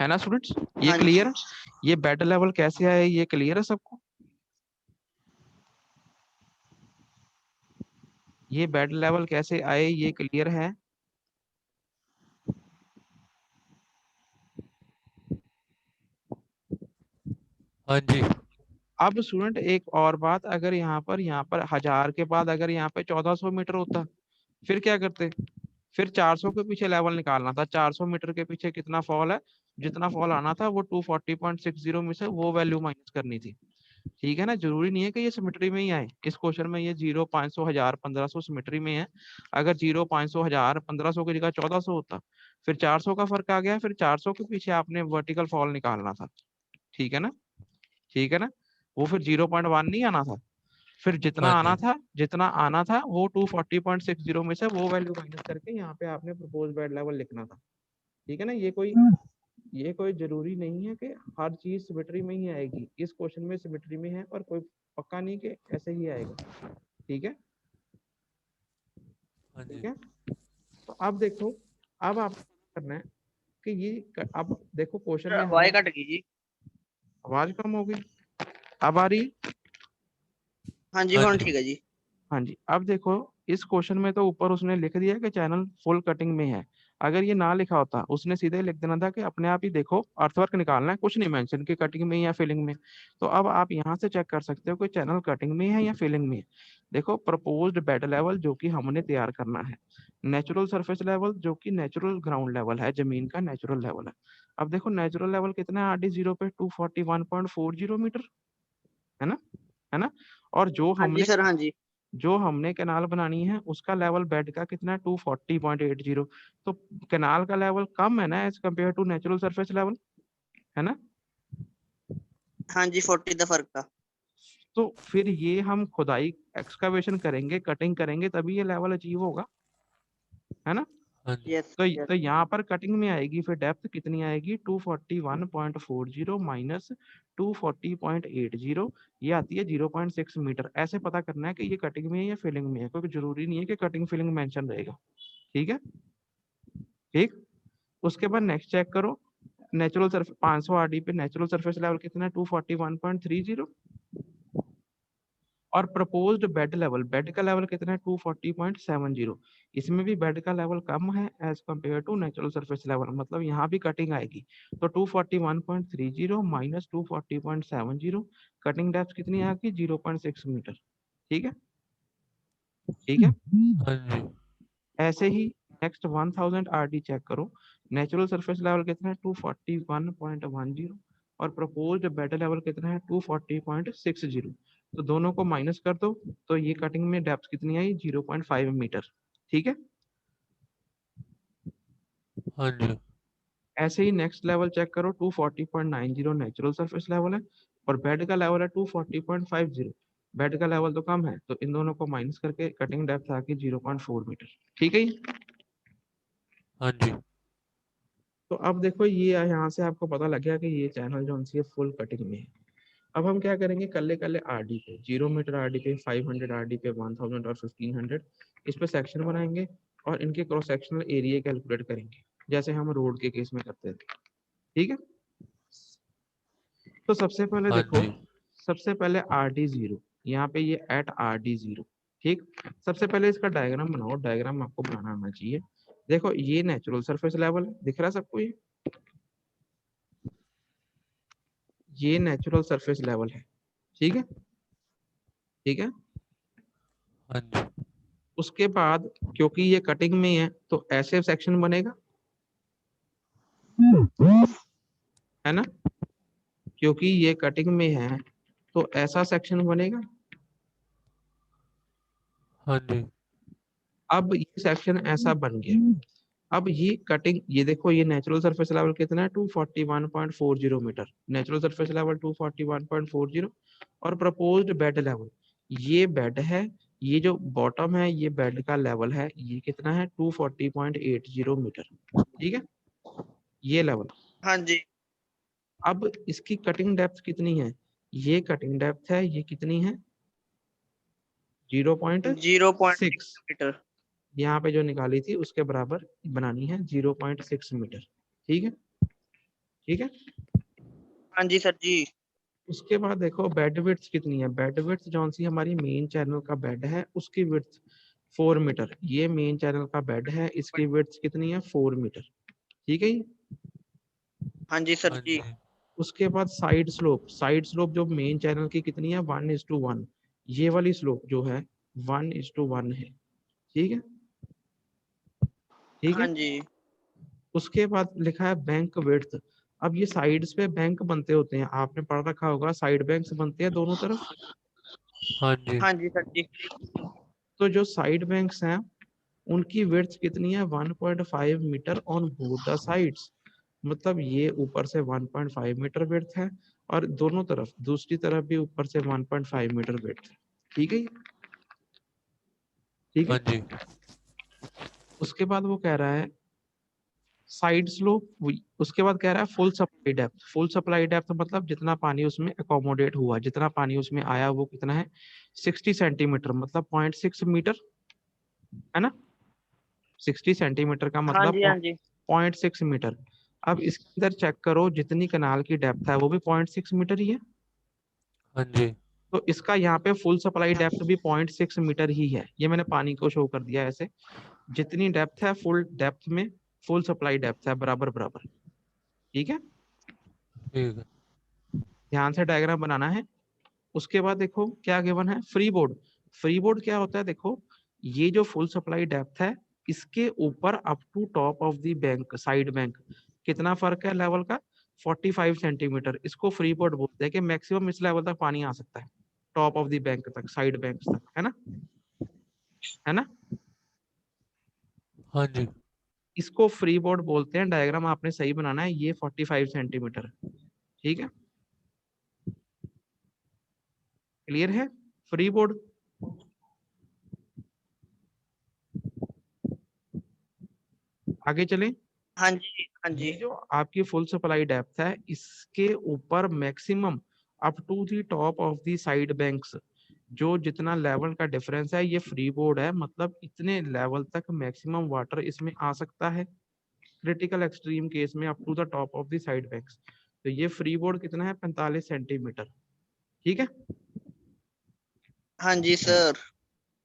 है ना स्टूडेंट्स? ये हाँ क्लियर जी। है? ये बेड लेवल कैसे आए, ये क्लियर है सबको? ये बेड लेवल कैसे आए, ये क्लियर है? हाँ जी। अब स्टूडेंट एक और बात, अगर यहाँ पर 1000 के बाद अगर यहाँ पे 1400 मीटर होता, फिर क्या करते? फिर 400 के पीछे लेवल निकालना था। 400 मीटर के पीछे कितना फॉल है, जितना फॉल आना था वो 240.60 में से वो वैल्यू माइनस करनी थी। ठीक है ना? जरूरी नहीं है कि ये सिमेट्री में ही आए। इस क्वेश्चन में ये 0, 500, 1000, 1500 सिमेट्री में है। अगर 0, 500, 1000, 1500 की जगह 1400 होता, फिर 400 का फर्क आ गया, फिर 400 के पीछे आपने वर्टिकल फॉल निकालना था। ठीक है ना? ठीक है ना? वो फिर 0.1 नहीं आना था। फिर जितना हाँ आना जी। था, जितना आना था वो 240.60 में से वो वैल्यू माइनस करके यहाँ पे आपने प्रपोज बेड लेवल लिखना था। ठीक है ना? ये कोई जरूरी नहीं है कि हर चीज सिमेट्री में ही आएगी। इस क्वेश्चन में सिमेट्री में है, पर कोई पक्का नहीं कि ऐसे ही आएगा। ठीक है? हाँ ठीक जी। है। तो अब देखो, अब आप करना है कि अब देखो क्वेश्चन में वाई हमें कट गई जी। आवाज कम हो गई, अब आ रही है? हाँ जी हाँ हाँ जी। ठीक है जी। हाँ जी। अब देखो, इस क्वेश्चन में तो ऊपर उसने लिख दिया कि चैनल फुल कटिंग में है। अगर ये ना लिखा होता, उसने सीधे लिख देना था कि अपने आप ही देखो अर्थवर्क निकालना है, कुछ नहीं मेंशन कि कटिंग में या फिलिंग में। तो अब आप यहाँ से चेक कर सकते हो कि चैनल कटिंग में है या फिलिंग में है। देखो, प्रपोज्ड बेड लेवल जो कि हमने तैयार करना है, नेचुरल सरफेस लेवल जो कि नेचुरल ग्राउंड लेवल है, जमीन का नेचुरल लेवल है। अब देखो नेचुरल लेवल कितना है RD0 पे, 241.40 मीटर, है ना? है ना? और हाँ जी सर हाँ जी। जो हमने कैनाल बनानी है उसका लेवल बेड का कितना है, 240.80। तो कैनाल का लेवल कम है ना as compare to natural surface level, है ना? हाँ जी 40 द फर्क था। तो फिर ये हम खुदाई एक्सकवेशन करेंगे, कटिंग करेंगे, तभी ये लेवल अचीव होगा, है ना? हाँ जी। Yes yes. तो यहाँ पर कटिंग में आएगी, फिर डेप्थ कितनी आएगी, 241.40 माइनस 240.80, ये आती है 0.6 मीटर। ऐसे पता करना है कि ये कटिंग में है या फिलिंग में है, क्योंकि जरूरी नहीं है कि कटिंग फिलिंग मेंशन रहेगा। ठीक है? ठीक। उसके बाद नेक्स्ट चेक करो, नेचुरल सरफेस 500 आरडी पे नेचुरल सरफेस लेवल कितना है, 241.30। और प्रपोज्ड बेड का लेवल कितना है, 240.70। इसमें भी बेड का लेवल कम है as compare to natural surface level, मतलब यहाँ भी कटिंग आएगी। तो 241.30 माइनस 240.70, कटिंग डेप्थ कितनी आएगी, 0.6 मीटर। ठीक है? ठीक है। हाँ जी। ऐसे ही नेक्स्ट 1000 आरडी चेक करो, नेचुरल सरफेस लेवल कितना है, 241.10, और प्रपोज्ड बेड लेवल कितना है, 240.60। तो दोनों को माइनस कर दो, तो ये कटिंग में डेप्थ कितनी आई, 0.5 मीटर। ठीक है? हाँ जी। ऐसे ही नेक्स्ट लेवल चेक करो, 240.90 नेचुरल सरफेस लेवल है, और बेड का लेवल है 240.50। बेड का लेवल तो कम है, तो इन दोनों को माइनस करके कटिंग डेप्थ आ गई 0.4 मीटर। ठीक है जी? हाँ जी। तो अब देखो, ये यहाँ से आपको पता लग गया कि ये चैनल जो है फुल कटिंग में है। अब हम क्या करेंगे, कल्ले कल्ले आरडी पे, 0 मीटर आरडी पे, 500 आरडी पे, 1000 और 1500, इस पे सेक्शन बनाएंगे और इनके क्रॉस सेक्शनल एरिया कैलकुलेट करेंगे, जैसे हम रोड के केस में करते थे। ठीक है? तो सबसे पहले हाँ देखो, जी। सबसे पहले RD0, यहाँ पे ये एट RD0। ठीक। सबसे पहले इसका डायग्राम बनाओ, डायग्राम आपको बनाना आना चाहिए। देखो, ये नेचुरल सरफेस लेवल दिख रहा है सबको, ये नेचुरल सरफेस लेवल है। ठीक है? ठीक है। हाँ जी। उसके बाद क्योंकि ये कटिंग में है तो ऐसे सेक्शन बनेगा, है ना? क्योंकि ये कटिंग में है तो ऐसा सेक्शन बनेगा। हाँ जी। अब ये सेक्शन ऐसा बन गया। अब ये कटिंग, ये देखो, ये नेचुरल सरफेस लेवल कितना है, 241.40 मीटर, नेचुरल सरफेस लेवल 241.40। और प्रपोज्ड बेड लेवल, ये बेड है, ये जो बॉटम है ये बेड का लेवल है, ये कितना है, 240.80 मीटर। ठीक है? ये लेवल। हाँ जी। अब इसकी कटिंग डेप्थ कितनी है, ये कटिंग डेप्थ है, ये कितनी है, 0.6। 0.6 मीटर। यहाँ पे जो निकाली थी उसके बराबर बनानी है, 0.6 मीटर। ठीक है? ठीक है। हाँ जी सर जी। उसके बाद देखो बेड विड्थ कितनी है। बेड विड्थ जौन सी हमारी मेन चैनल का बेड है उसकी विड्थ 4 मीटर। ये मेन चैनल का बेड है, इसकी विड्थ कितनी है 4 मीटर। ठीक है जी? हाँ जी सर हाँ जी। जी। उसके बाद साइड स्लोप। साइड स्लोप जो मेन चैनल की कितनी है 1:1। ये वाली स्लोप जो है 1:1 है। ठीक है, ठीक हाँ है। जी। उसके बाद लिखा है बैंक विड्थ। अब ये साइड्स पे बैंक बनते होते हैं, आपने पढ़ रखा होगा, साइड बैंक्स बनते हैं दोनों तरफ। हाँ जी। हाँ जी सर जी। तो जो साइड बैंक्स हैं उनकी विड्थ कितनी है 1.5 metre on both the sides. मतलब ये ऊपर से 1.5 मीटर विड्थ है और दोनों तरफ दूसरी तरफ भी ऊपर से 1.5 मीटर विड्थ है। ठीक है, ठीक है। हाँ जी। उसके बाद वो कह रहा है साइड स्लोप। उसके बाद कह रहा है full supply depth. Full supply depth मतलब जितना पानी उसमें अकोमोडेट हुआ, जितना पानी उसमें आया वो कितना है 60 सेंटीमीटर, मतलब 0.6 मीटर, है ना। 60 सेंटीमीटर का हाँ मतलब जी। हाँ जी। 0.6 मीटर। अब इसके अंदर चेक करो जितनी कनाल की डेप्थ है वो भी 0.6 मीटर ही है। हाँ जी। तो इसका यहाँ पे फुल सप्लाई डेप्थ भी 0.6 मीटर ही है। ये मैंने पानी को शो कर दिया ऐसे, जितनी डेप्थ है फुल डेप्थ में फुल सप्लाई डेप्थ है बराबर बराबर। ठीक है, ठीक है। ध्यान से डायग्राम बनाना है। उसके बाद देखो क्या गिवन है फ्री बोर्ड। फ्री बोर्ड क्या होता है देखो, ये जो फुल सप्लाई डेप्थ है इसके ऊपर up to top of the bank side bank कितना फर्क है लेवल का 45 सेंटीमीटर। इसको फ्री बोर्ड बोलते हैं कि मैक्सिमम इस लेवल तक पानी आ सकता है, टॉप ऑफ द बैंक तक, साइड बैंक तक, है ना, है ना। हाँ जी। इसको फ्री बोर्ड बोलते हैं। डायग्राम आपने सही बनाना है, ये 45 सेंटीमीटर। ठीक है, क्लियर है फ्री बोर्ड। आगे चलें। हाँ जी। हाँ जी। ये जो आपकी फुल सप्लाई डेप्थ है इसके ऊपर maximum up to the top of the side banks जो जितना लेवल का डिफरेंस है ये फ्री बोर्ड है, मतलब इतने लेवल तक मैक्सिमम वाटर इसमें आ सकता है क्रिटिकल एक्सट्रीम केस में up to the top of the side banks. तो ये फ्री बोर्ड कितना है 45 सेंटीमीटर। ठीक है, हाँ जी सर।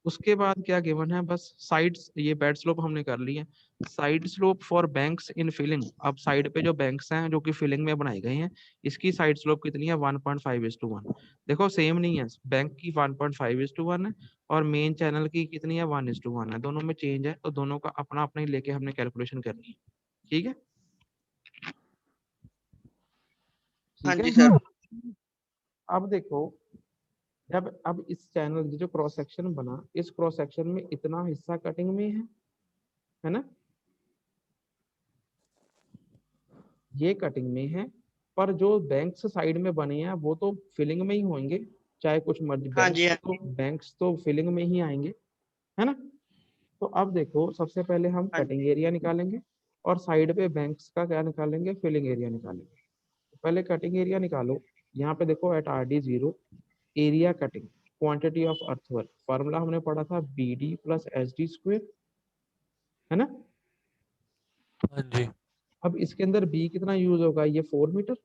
उसके बाद क्या गिवन है बस साइड्स, ये बेड स्लोप हमने कर ली है। Side slope for banks in filling. अब साइड पे जो बैंक्स हैं जो कि फिलिंग में बनाए गए हैं इसकी साइड स्लोप कितनी है 1.5:1। देखो सेम नहीं है, बैंक की 1.5:1 है और मेन चैनल की कितनी है 1:1 है, दोनों में चेंज है तो दोनों का अपना अपना ही लेके हमने कैलकुलेशन करनी है। ठीक है, हाँ ठीक है। जी सर। अब देखो जब अब इस चैनल जो क्रॉस सेक्शन बना इस क्रॉस सेक्शन में इतना हिस्सा कटिंग में है ना, ये कटिंग में है। पर जो बैंक्स साइड में बने हैं वो तो फिलिंग में ही होंगे, चाहे कुछ मर्जी, हाँ जी। हाँ जी। बैंक्स तो फिलिंग में ही आएंगे, है ना। तो अब देखो सबसे पहले हम हाँ कटिंग जी। एरिया निकालेंगे और साइड पे बैंक्स का क्या निकालेंगे फिलिंग एरिया निकालेंगे। तो पहले कटिंग एरिया निकालो। यहाँ पे देखो at RD0 area cutting quantity of earthwork, formula हमने पढ़ा था BD+SD², है ना। हाँ जी। अब इसके अंदर बी कितना यूज होगा, ये 4 मीटर,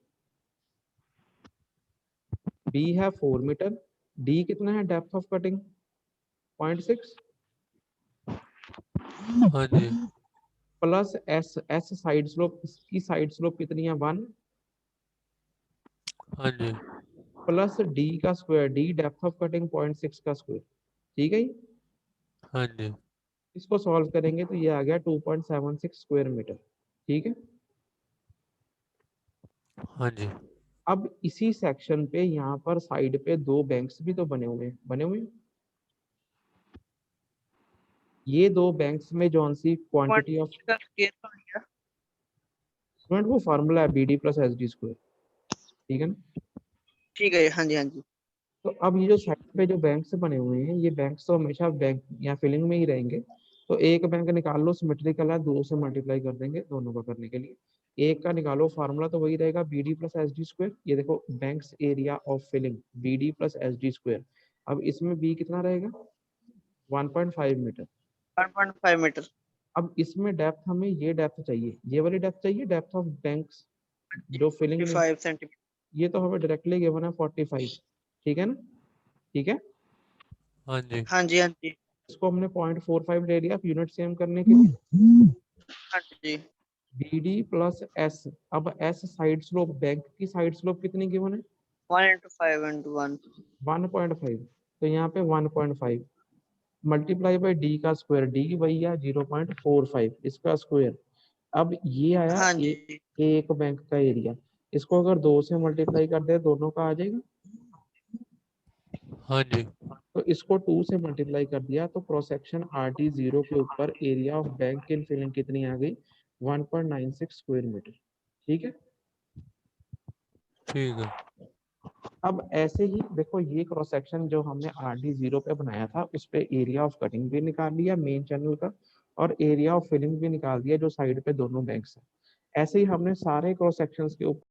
बी है 4 मीटर, डी कितना है डेप्थ ऑफ कटिंग 0.6, हाँ जी। Plus S, S side slope, इसकी साइड स्लोप कितनी है 1, हाँ जी। प्लस डी का square, D depth of cutting 0.6 का स्क्वायर। ठीक है जी? हाँ जी। इसको सॉल्व करेंगे तो ये आ गया 2.76 स्क्वायर मीटर। ठीक है, हाँ जी। अब इसी सेक्शन पे यहाँ पर साइड पे दो बैंक्स भी तो बने हुए हैं, बने हुए हैं। ये दो बैंक्स में जौन सी क्वांटिटी ऑफ, 1 का स्केयर का भैया। स्टूडेंट वो फार्मूला है BD+SD²। ठीक है ना। ठीक है। हाँ जी। हाँ जी। तो अब ये जो साइड पे जो बैंक्स बने हुए हैं ये बैंक्स तो हमेशा बैंक या फिलिंग में ही रहेंगे। तो एक बैंक निकाल लो, सिमेट्रिकल है, दो से मल्टीप्लाई कर देंगे दोनों को करने के लिए। एक का निकालो, फार्मूला तो वही रहेगा BD+SD²। ये देखो banks area of filling BD+SD²। अब इसमें बी कितना रहेगा 1.5 मीटर। 1.5 मीटर। अब इसमें डेप्थ हमें ये डेप्थ चाहिए, ये वाली डेप्थ चाहिए, डेप्थ ऑफ बैंक्स। जो फिलिंग 45 सेंटीमीटर। ये तो हमें डायरेक्टली गिवन है 45, ठीक है ना, ठीक है। हाँ जी। हाँ जी, हाँ जी, इसको हमने 0.45 ले लिया यूनिट सेम करने के लिए। हाँ जी। BD प्लस S, अब S साइड स्लोप, बैंक की साइड स्लोप कितनी गिवन है 1 into 5 into 1। 1.5, तो यहाँ पे 1.5 मल्टीप्लाई बाई डी का स्क्वायर, डी वही है 0.45 इसका स्क्वायर। अब ये आया हाँ ए, जी, एक बैंक का एरिया, इसको अगर 2 से मल्टीप्लाई कर दे दोनों का आ जाएगा, हाँ जी। तो इसको 2 से मल्टीप्लाई कर दिया तो क्रॉस सेक्शन RT 0 के ऊपर area of bank in filling कितनी आ गई 1.96 स्क्वायर मीटर, ठीक है। ठीक है। अब ऐसे ही देखो ये क्रॉस सेक्शन जो हमने RD 0 पे बनाया था उस पे एरिया ऑफ कटिंग भी निकाल लिया मेन चैनल का, और एरिया ऑफ फिलिंग भी निकाल दिया जो साइड पे दोनों बैंक्स है। ऐसे ही हमने सारे क्रॉस सेक्शंस के ऊपर